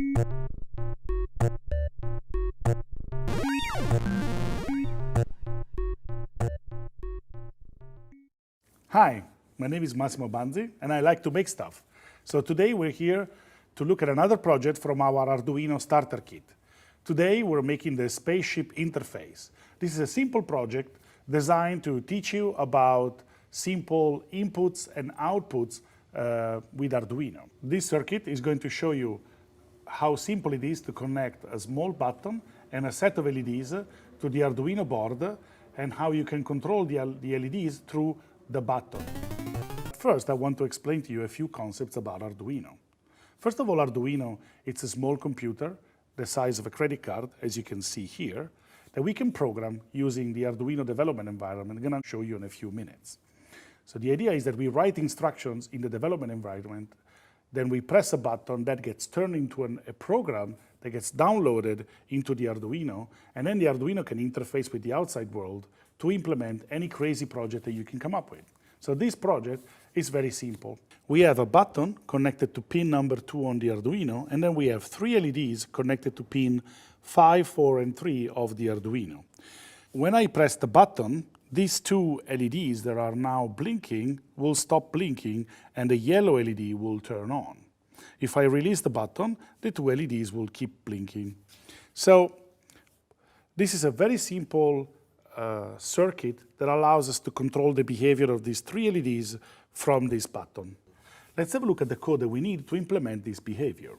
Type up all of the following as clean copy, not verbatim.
Hi, my name is Massimo Banzi, and I like to make stuff. So today we're here to look at another project from our Arduino starter kit. Today we're making the Spaceship Interface. This is a simple project designed to teach you about simple inputs and outputs with Arduino. This circuit is going to show you how simple it is to connect a small button and a set of LEDs to the Arduino board, and how you can control the LEDs through the button. First, I want to explain to you a few concepts about Arduino. First of all, Arduino, it's a small computer the size of a credit card, as you can see here, that we can program using the Arduino development environment. I'm going to show you in a few minutes. So the idea is that we write instructions in the development environment, then we press a button that gets turned into a program that gets downloaded into the Arduino, and then the Arduino can interface with the outside world to implement any crazy project that you can come up with. So this project is very simple. We have a button connected to pin number 2 on the Arduino, and then we have 3 LEDs connected to pin 5, 4, and 3 of the Arduino. When I press the button, these 2 LEDs that are now blinking will stop blinking, and the yellow LED will turn on. If I release the button, the 2 LEDs will keep blinking. So this is a very simple circuit that allows us to control the behavior of these 3 LEDs from this button. Let's have a look at the code that we need to implement this behavior.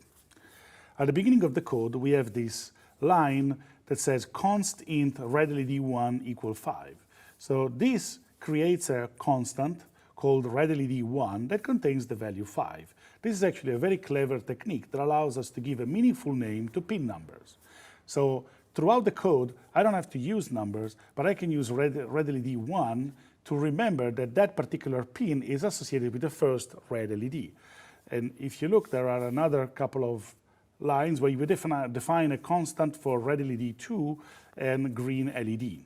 At the beginning of the code, we have this line that says const int red LED 1 equal 5. So this creates a constant called red LED 1 that contains the value 5. This is actually a very clever technique that allows us to give a meaningful name to pin numbers. So throughout the code, I don't have to use numbers, but I can use red LED 1 to remember that that particular pin is associated with the first red LED. And if you look, there are another couple of lines where you define a constant for red LED 2 and green LED.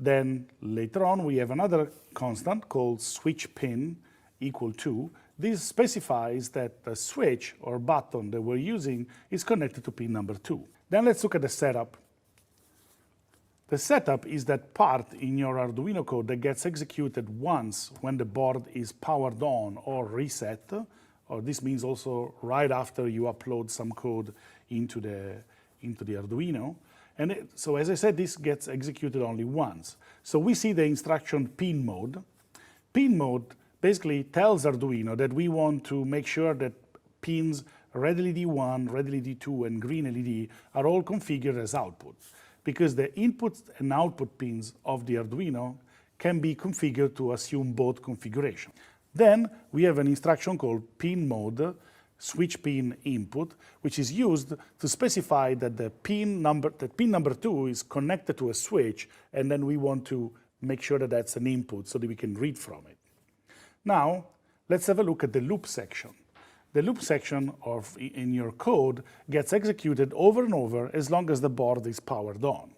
Then later on, we have another constant called switch pin equal to. This specifies that the switch or button that we're using is connected to pin number 2. Then let's look at the setup. The setup is that part in your Arduino code that gets executed once when the board is powered on or reset, or this means also right after you upload some code into the Arduino. And so as I said, this gets executed only once. So we see the instruction pinMode. pinMode basically tells Arduino that we want to make sure that pins red LED 1, red LED 2, and green LED are all configured as output, because the input and output pins of the Arduino can be configured to assume both configurations. Then we have an instruction called pinMode, switch pin input, which is used to specify that the pin number 2 is connected to a switch, and then we want to make sure that that's an input so that we can read from it. Now, let's have a look at the loop section. The loop section in your code gets executed over and over as long as the board is powered on.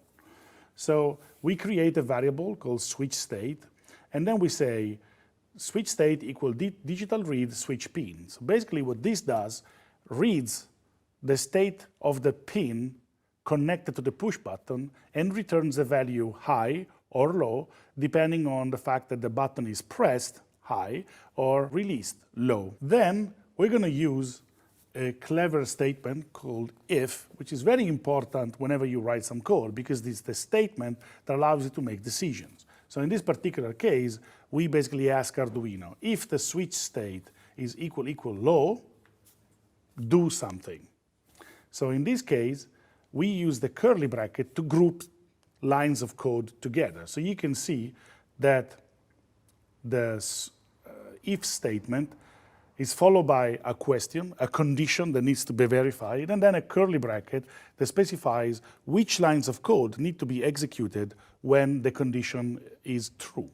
So we create a variable called switch state, and then we say switch state equal digital read switch pin. So basically what this does, reads the state of the pin connected to the push button and returns a value high or low, depending on the fact that the button is pressed high or released low. Then we're going to use a clever statement called if, which is very important whenever you write some code, because it's the statement that allows you to make decisions. So in this particular case, we basically ask Arduino, if the switch state is equal low, do something. So in this case, we use the curly bracket to group lines of code together. So you can see that the if statement is followed by a question, a condition that needs to be verified, and then a curly bracket that specifies which lines of code need to be executed when the condition is true.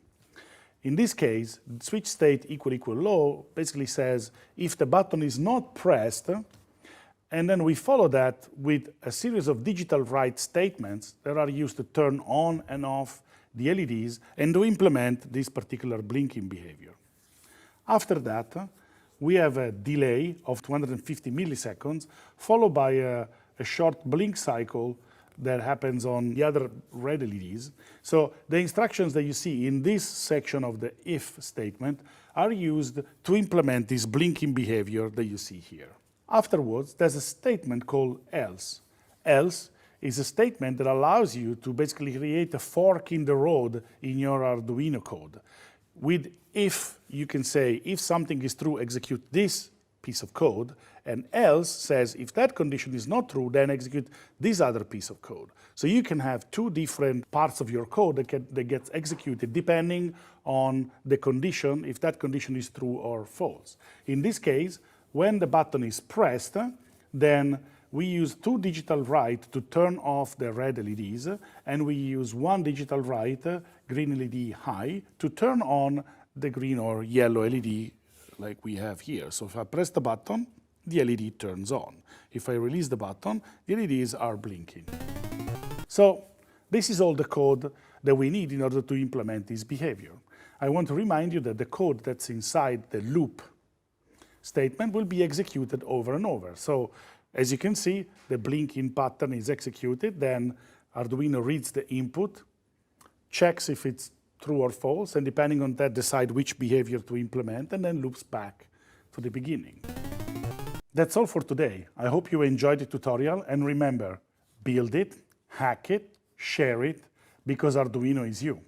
In this case, switch state equal low basically says if the button is not pressed, and then we follow that with a series of digitalWrite statements that are used to turn on and off the LEDs and to implement this particular blinking behavior. After that, we have a delay of 250 milliseconds, followed by a short blink cycle that happens on the other red LEDs. So the instructions that you see in this section of the if statement are used to implement this blinking behavior that you see here. Afterwards, there's a statement called else. Else is a statement that allows you to basically create a fork in the road in your Arduino code. With if, you can say, if something is true, execute this piece of code, and else says, if that condition is not true, then execute this other piece of code. So you can have two different parts of your code that gets executed depending on the condition, if that condition is true or false. In this case, when the button is pressed, then we use two digitalWrite to turn off the red LEDs, and we use one digitalWrite, green LED high, to turn on the green or yellow LED like we have here. So if I press the button, the LED turns on. If I release the button, the LEDs are blinking. So this is all the code that we need in order to implement this behavior. I want to remind you that the code that's inside the loop statement will be executed over and over. So as you can see, the blinking pattern is executed, then Arduino reads the input, checks if it's true or false, and depending on that, decide which behavior to implement, and then loops back to the beginning. That's all for today. I hope you enjoyed the tutorial, and remember, build it, hack it, share it, because Arduino is you.